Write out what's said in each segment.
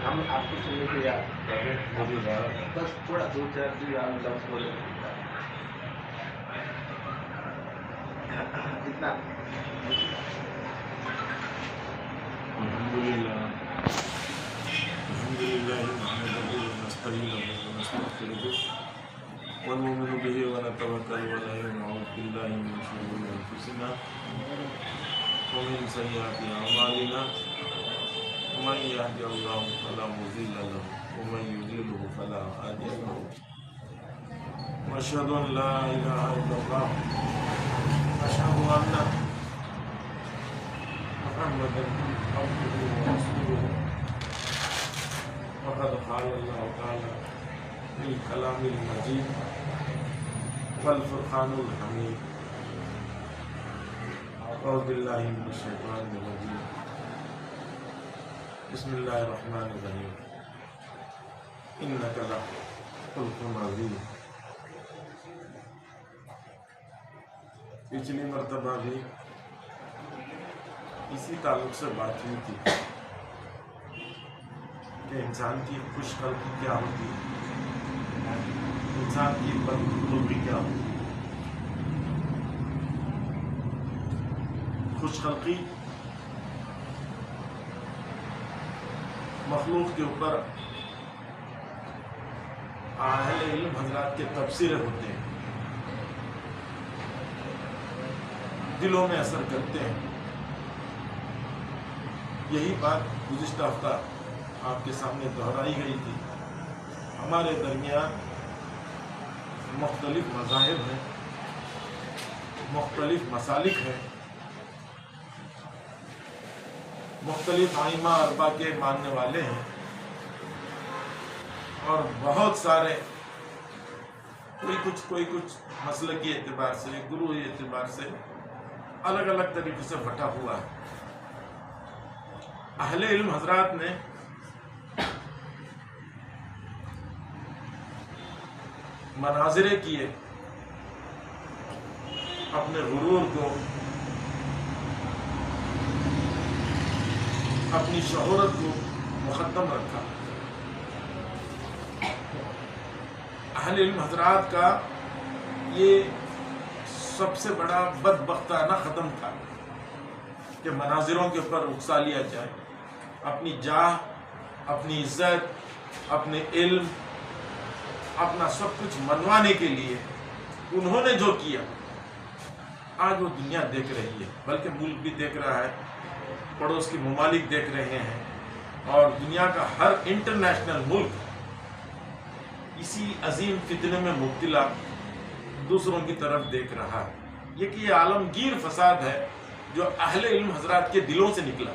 ہم آپ کو سننے کے یاد بس تھوڑا 2-4 لفظ بولے اتنا. الحمد لله نحمده ونستعينه ونستغفره ونؤمن به ونتوكل عليه ونعوذ بالله من شرور انفسنا ومن سيئات اعمالنا من يهد الله فلا مضل له ومن يضلل فلا هادي له واشهد ان لا اله الا الله واشهد ان محمدا عبده ورسوله وقد قال الله تعالى في الكلام المجيد والفرقان الحميد أعوذ بالله من الشيطان الرجيم بسم الله الرحمن الرحيم إنك لخلق عظيم. پچھلی مرتبہ بھی اسی تعلق سے بات ہوئی تھی کہ انسان کی خوش خلقی کیا ہوتی ہے، انسان کی بدخلقی کیا ہوتی ہے. خوش خلقی مخلوق کے اوپر اہل علم حضرات کے تبصرے ہوتے ہیں، دلوں میں اثر کرتے ہیں. یہی بات گزشتہ ہفتہ آپ کے سامنے دہرائی گئی تھی. ہمارے درمیان مختلف مذاہب ہیں، مختلف مسالک ہیں، مختلف ائمہ اربعہ کے ماننے والے ہیں، اور بہت سارے کوئی کچھ مسلکی اعتبار سے، گروہی اعتبار سے الگ الگ طریقے سے بٹا ہوا ہے. اہل علم حضرات نے مناظرے کیے، اپنے غرور کو، اپنی شہرت کو مقدم رکھا. اہل علم حضرات کا یہ سب سے بڑا بدبختانہ قدم تھا کہ مناظروں کے اوپر رخصا لیا جائے. اپنی جاہ، اپنی عزت، اپنے علم، اپنا سب کچھ منوانے کے لیے انہوں نے جو کیا آج وہ دنیا دیکھ رہی ہے، بلکہ ملک بھی دیکھ رہا ہے، پڑوس کے ممالک دیکھ رہے ہیں، اور دنیا کا ہر انٹرنیشنل ملک اسی عظیم فتنے میں مبتلا دوسروں کی طرف دیکھ رہا ہے. یہ عالمگیر فساد ہے جو اہل علم حضرات کے دلوں سے نکلا.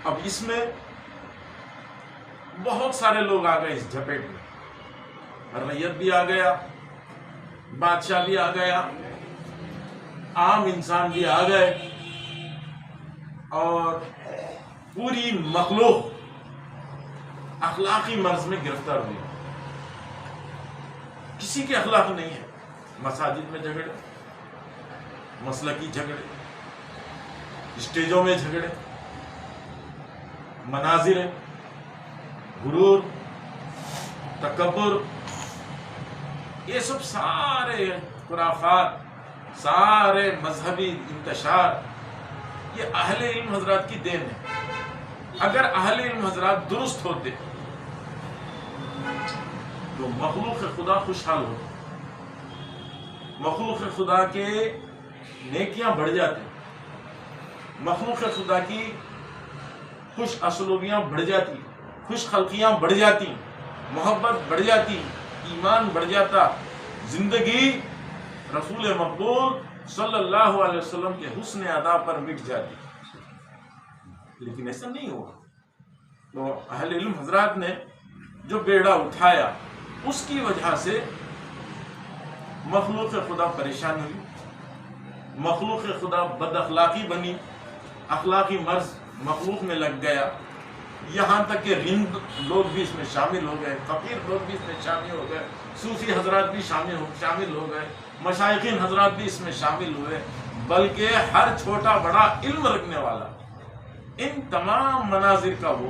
اب اس میں بہت سارے لوگ آ گئے، اس جھپیٹ میں رعیت بھی آ گیا، بادشاہ بھی آ گیا، عام انسان بھی آ گئے، اور پوری مخلوق اخلاقی مرض میں گرفتار ہوئی. کسی کے اخلاق نہیں ہے. مساجد میں جھگڑے، مسلکی جھگڑے، اسٹیجوں میں جھگڑے، مناظر، غرور، تکبر، یہ سب سارے خرافات، سارے مذہبی انتشار یہ اہل علم حضرات کی دین ہے. اگر اہل علم حضرات درست ہوتے تو مخلوق خدا خوشحال ہوتے، مخلوق خدا کے نیکیاں بڑھ جاتی، مخلوق خدا کی خوش اسلوبیاں بڑھ جاتی، خوش خلقیاں بڑھ جاتی، محبت بڑھ جاتی، ایمان بڑھ جاتا، زندگی رسول مقبول صلی اللہ علیہ وسلم کے حسن ادا پر مٹ جاتی. لیکن ایسا نہیں ہوا. تو اہل علم حضرات نے جو بیڑا اٹھایا اس کی وجہ سے مخلوق خدا پریشان ہوئی، مخلوق خدا بد اخلاقی بنی، اخلاقی مرض مخلوق میں لگ گیا. یہاں تک کہ رند لوگ بھی اس میں شامل ہو گئے، فقیر لوگ بھی اس میں شامل ہو گئے، صوفی حضرات بھی شامل ہو گئے، مشائخین حضرات بھی اس میں شامل ہوئے، بلکہ ہر چھوٹا بڑا علم رکھنے والا ان تمام مناظر کا وہ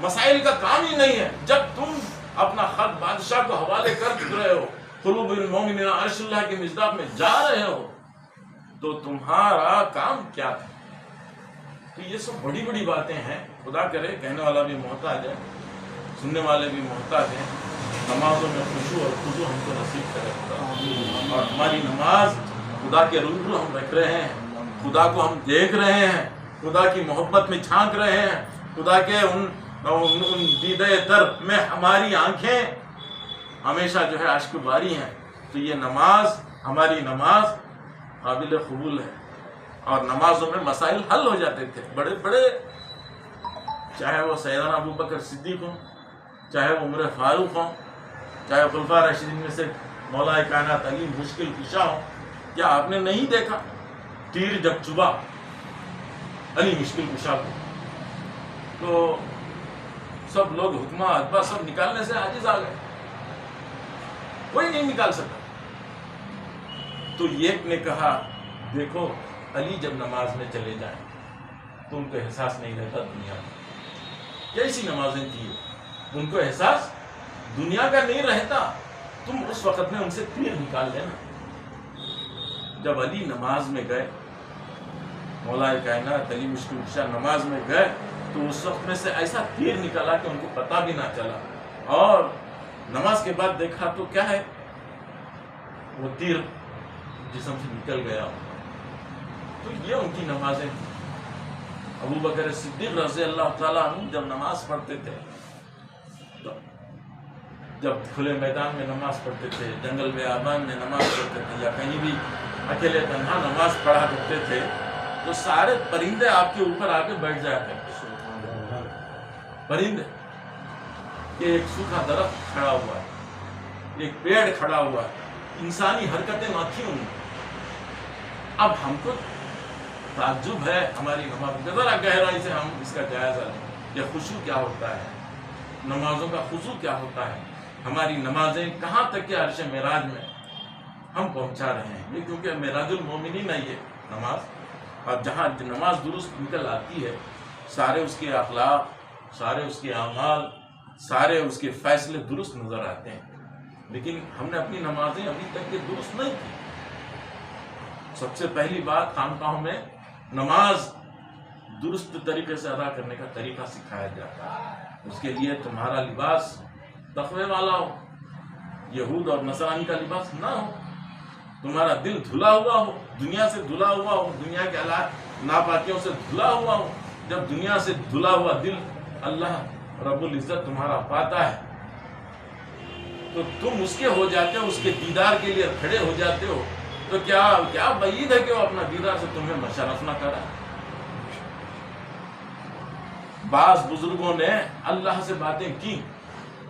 مسائل کا کام ہی نہیں ہے. جب تم اپنا خط بادشاہ کو حوالے کر رہے ہو, قلوب المؤمنین عرش اللہ کے مصداق میں جا رہے ہو, تو تمہارا کام کیا تھا؟ تو یہ سب بڑی بڑی باتیں ہیں. خدا کرے کہنے والا بھی محتاج ہے, سننے والے بھی محتاج ہیں. نمازوں میں خشوع اور خضوع ہم کو نصیب کرے خدا, اور ہماری نماز خدا کے روبرو ہم رکھ رہے ہیں, خدا کو ہم دیکھ رہے ہیں, خدا کی محبت میں جھانک رہے ہیں, خدا کے ان دیدے تر میں ہماری آنکھیں ہمیشہ جو ہے اشک باری ہیں. تو یہ نماز, ہماری نماز قابل قبول ہے. اور نمازوں میں مسائل حل ہو جاتے تھے بڑے بڑے, چاہے وہ سیدنا ابو بکر صدیق ہوں, چاہے وہ عمر فاروق ہوں, چاہے خلفاء راشدین میں سے مولا کائنات علی مشکل کشا ہوں. کیا آپ نے نہیں دیکھا تیر جب چبا علی مشکل کشا کو, تو سب لوگ حکمہ ادبا سب نکالنے سے عاجز آ گئے, کوئی نہیں نکال سکا. تو ایک نے کہا دیکھو علی جب نماز میں چلے جائیں تو ان کو احساس نہیں رہتا دنیا میں. کیسی نمازیں تھی, ان کو احساس دنیا کا نہیں رہتا. تم اس وقت میں ان سے تیر نکال لینا. جب علی نماز میں گئے, مولا کائنات علی مشکل کشا نماز میں گئے, تو اس وقت میں سے ایسا تیر نکلا کہ ان کو پتہ بھی نہ چلا. اور نماز کے بعد دیکھا تو کیا ہے, وہ تیر جسم سے نکل گیا. تو یہ ان کی نمازیں تھیں. ابو بکر صدیق رضی اللہ تعالیٰ عنہ جب نماز پڑھتے تھے, تو جب کھلے میدان میں نماز پڑھتے تھے, جنگل بیابان میں نماز پڑھتے تھے, یا کہیں بھی اکیلے تنہا نماز پڑھا کرتے تھے, تو سارے پرندے آپ کے اوپر آ کے بیٹھ جایا کرتے. پرندے کہ ایک سوکھا درخت کھڑا ہوا ہے, ایک پیڑ کھڑا ہوا ہے, انسانی حرکتیں نہ تھیں ان میں. اب ہم کو تعجب ہے ہماری نماز, ذرا گہرائی سے ہم اس کا جائزہ لیں. یہ خشوع کیا ہوتا ہے, نمازوں کا خضوع کیا ہوتا ہے, ہماری نمازیں کہاں تک کہ عرش معراج میں ہم پہنچا رہے ہیں. یہ کیونکہ معراج المومنین ہے یہ نماز, اور جہاں نماز درست نکل آتی ہے, سارے اس کے اخلاق, سارے اس کے اعمال, سارے اس کے فیصلے درست نظر آتے ہیں. لیکن ہم نے اپنی نمازیں ابھی تک کے درست نہیں کی. سب سے پہلی بات, خانقاہوں میں نماز درست طریقے سے ادا کرنے کا طریقہ سکھایا جاتا ہے. اس کے لیے تمہارا لباس تقوی والا ہو, یہود اور نصرانی کا لباس نہ ہو. تمہارا دل دھلا ہوا ہو, دنیا سے دھلا ہوا ہو, دنیا کے حالات ناپاکیوں سے دھلا ہوا ہو. جب دنیا سے دھلا ہوا دل اللہ رب العزت تمہارا پاتا ہے, تو تم اس کے ہو جاتے ہو, اس کے دیدار کے لیے کھڑے ہو جاتے ہو. تو کیا بعید ہے کہ وہ اپنا دیدار سے تمہیں مشرف نہ کرا. بعض بزرگوں نے اللہ سے باتیں کی,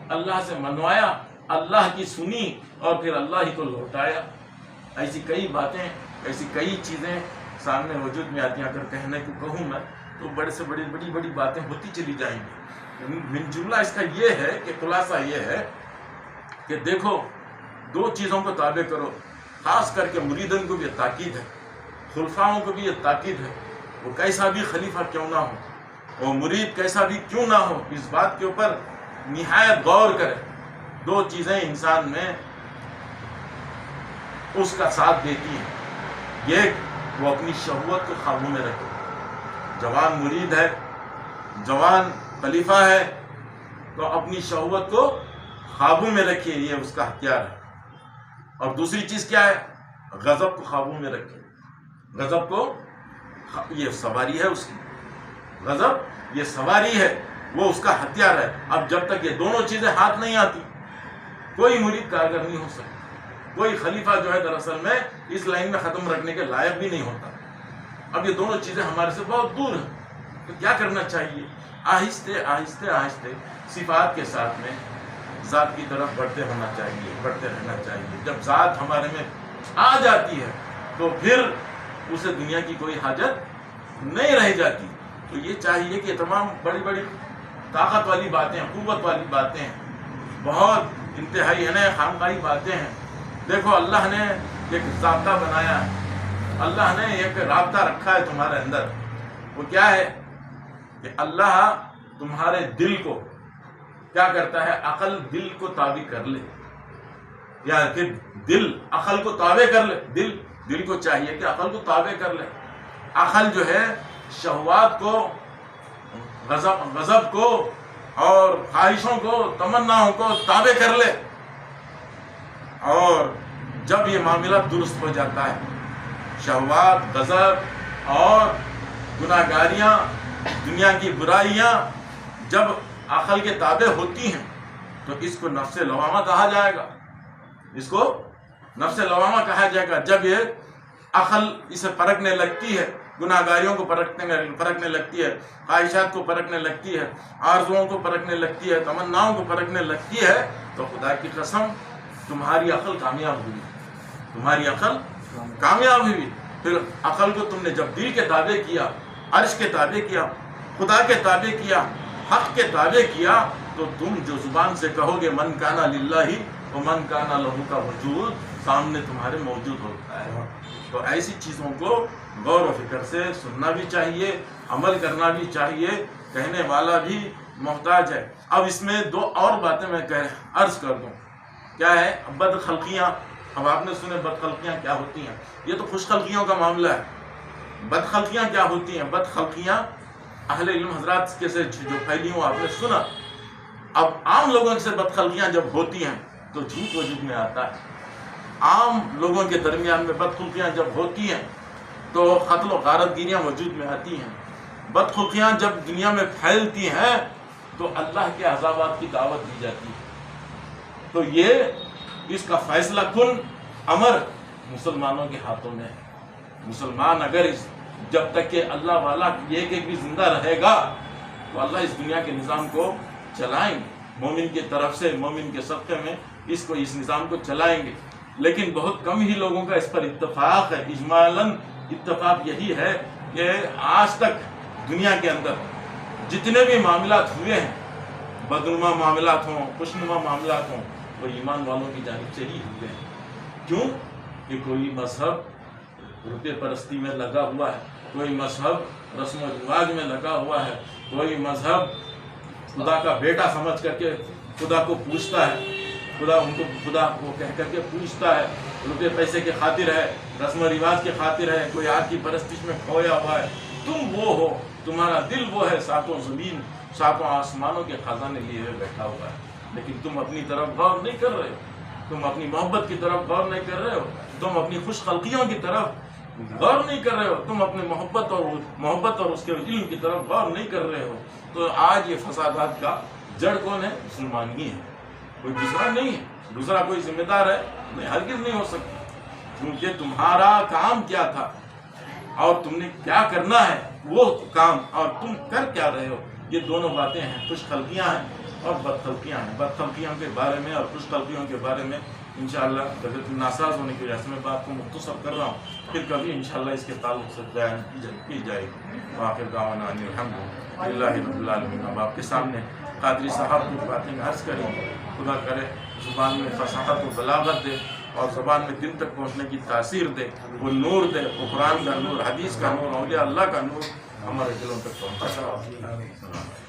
اللہ سے منوایا, اللہ کی سنی, اور پھر اللہ ہی کو لوٹایا. ایسی کئی باتیں, ایسی کئی چیزیں سامنے وجود میں آتی ہیں. اگر کہنے کو کہوں میں تو بڑے سے بڑی باتیں ہوتی چلی جائیں گی. من جملہ اس کا یہ ہے کہ خلاصہ یہ ہے کہ دیکھو, دو چیزوں کو تابع کرو. خاص کر کے مریدن کو بھی یہ تاکید ہے, خلفاؤں کو بھی یہ تاکید ہے. وہ کیسا بھی خلیفہ کیوں نہ ہو, وہ مرید کیسا بھی کیوں نہ ہو, اس بات کے اوپر نہایت غور کرے. دو چیزیں انسان میں اس کا ساتھ دیتی ہیں. ایک, وہ اپنی شہوت کو قابو میں رکھے. جوان مرید ہے, جوان خلیفہ ہے, تو اپنی شہوت کو قابو میں رکھے, یہ اس کا ہتھیار ہے. اور دوسری چیز کیا ہے, غضب کو قابو میں رکھے. غضب کو, یہ سواری ہے اس کی, غضب یہ سواری ہے, وہ اس کا ہتھیار ہے. اب جب تک یہ دونوں چیزیں ہاتھ نہیں آتی, کوئی مرید کارگر نہیں ہو سکتا. کوئی خلیفہ جو ہے دراصل میں اس لائن میں ختم رکھنے کے لائق بھی نہیں ہوتا. اب یہ دونوں چیزیں ہمارے سے بہت دور ہیں. تو کیا کرنا چاہیے, آہستہ آہستہ آہستہ صفات کے ساتھ میں ذات کی طرف بڑھتے ہونا چاہیے, بڑھتے رہنا چاہیے. جب ذات ہمارے میں آ جاتی ہے تو پھر اسے دنیا کی کوئی حاجت نہیں رہ جاتی. تو یہ چاہیے کہ تمام بڑی طاقت والی باتیں, قوت والی باتیں, بہت انتہائی خامخواہی باتیں ہیں. دیکھو, اللہ نے ایک ضابطہ بنایا ہے, اللہ نے ایک رابطہ رکھا ہے تمہارے اندر. وہ کیا ہے کہ اللہ تمہارے دل کو کیا کرتا ہے؟ عقل دل کو تابع کر لے، یا کہ دل عقل کو تابع کر لے. دل کو چاہیے کہ عقل کو تابع کر لے. عقل جو ہے شہوات کو، غضب کو اور خواہشوں کو، تمناؤں کو تابع کر لے. اور جب یہ معاملہ درست ہو جاتا ہے، شہوات، غضب اور گناہگاریاں، دنیا کی برائیاں جب عقل کے تابع ہوتی ہیں تو اس کو نفس لوامہ کہا جائے گا. اس کو نفس لوامہ کہا جائے گا. جب یہ عقل اسے پرکھنے لگتی ہے، گناہگاریوں کو پرکھنے لگتی ہے، خواہشات کو پرکھنے لگتی ہے، آرزوؤں کو پرکھنے لگتی ہے، تمناؤں کو پرکھنے لگتی ہے، تو خدا کی قسم تمہاری عقل کامیاب ہوئی. تمہاری عقل کامیاب ہوئی. پھر عقل کو تم نے جب دل کے تابع کیا، عرش کے تابع کیا، خدا کے تابع کیا، حق کے تابع کیا، تو تم جو زبان سے کہو گے من کانا للہ و من کانا لہو کا وجود سامنے تمہارے موجود ہوتا ہے. تو ایسی چیزوں کو غور و فکر سے سننا بھی چاہیے، عمل کرنا بھی چاہیے. کہنے والا بھی محتاج ہے. اب اس میں دو اور باتیں میں عرض کر دوں. کیا ہے؟ بد خلقیاں. اب آپ نے سنے بد خلقیاں کیا ہوتی ہیں. یہ تو خوش خلقیوں کا معاملہ ہے. بد خلقیاں کیا ہوتی ہیں؟ بد خلقیاں اہل علم حضرات کے سے جو پھیلی ہوں آپ نے سنا. اب عام لوگوں سے بد خلقیاں جب ہوتی ہیں تو جھوٹ وجود میں آتا ہے. عام لوگوں کے درمیان میں بد خلقیاں جب ہوتی ہیں تو قتل و غارت گیریاں وجود میں آتی ہیں. بد خلقیاں جب دنیا میں پھیلتی ہیں تو اللہ کے عذابات کی دعوت دی جاتی ہے. تو یہ اس کا فیصلہ کن امر مسلمانوں کے ہاتھوں میں ہے. مسلمان اگر جب تک کہ اللہ والا ایک بھی زندہ رہے گا تو اللہ اس دنیا کے نظام کو چلائیں گے. مومن کی طرف سے، مومن کے صدقے میں اس نظام کو چلائیں گے. لیکن بہت کم ہی لوگوں کا اس پر اتفاق ہے. اجمالاً اتفاق یہی ہے کہ آج تک دنیا کے اندر جتنے بھی معاملات ہوئے ہیں، بدنما معاملات ہوں، خوشنما معاملات ہوں، وہ ایمان والوں کی جانب سے ہی ہوئے ہیں. کیوں؟ کہ کوئی مذہب روپے پرستی میں لگا ہوا ہے، کوئی مذہب رسم و رواج میں لگا ہوا ہے، کوئی مذہب خدا کا بیٹا سمجھ کر کے خدا کو پوچھتا ہے، خدا کو کہہ کر کے پوچھتا ہے، روپے پیسے کے خاطر ہے، رسم و رواج کے خاطر ہے، کوئی آگ کی پرستش میں کھویا ہوا ہے. تم وہ ہو، تمہارا دل وہ ہے، ساتوں زمین ساتوں آسمانوں کے خزانے لیے ہوئے بیٹھا ہوا ہے. لیکن تم اپنی طرف غور نہیں کر رہے ہو، تم اپنی محبت کی طرف غور نہیں کر رہے ہو، تم اپنی خوش خلقیوں کی طرف غور نہیں کر رہے ہو، تم اپنے محبت اور اس کے علم کی طرف غور نہیں کر رہے ہو. تو آج یہ فسادات کا جڑ کون ہے؟ مسلمان ہی ہے، کوئی دوسرا نہیں ہے. دوسرا کوئی ذمہ دار ہے؟ نہیں، ہرگز نہیں ہو سکتی. کیونکہ تمہارا کام کیا تھا اور تم نے کیا کرنا ہے، وہ کام، اور تم کر کیا رہے ہو، یہ دونوں باتیں ہیں. خوش خلقیاں ہیں اور بد خلقیاں ہیں. بد خلقیوں کے بارے میں اور خوش خلقیوں کے بارے میں انشاءاللہ طبیعت ناساز ہونے کی وجہ سے میں بات کو مختصر کر رہا ہوں. پھر کبھی انشاءاللہ اس کے تعلق سے بیان کی جائے گی. وآخر دعوانا ان الحمدللہ رب العالمین. اب آپ کے سامنے قادری صاحب کی باتیں عرض کریں. خدا کرے زبان میں فصاحت و بلاغت دے اور زبان میں دل تک پہنچنے کی تاثیر دے. وہ نور دے، وہ قرآن کا نور، حدیث کا نور، اولیاء اللہ کا نور ہمارے دلوں تک پہنچا.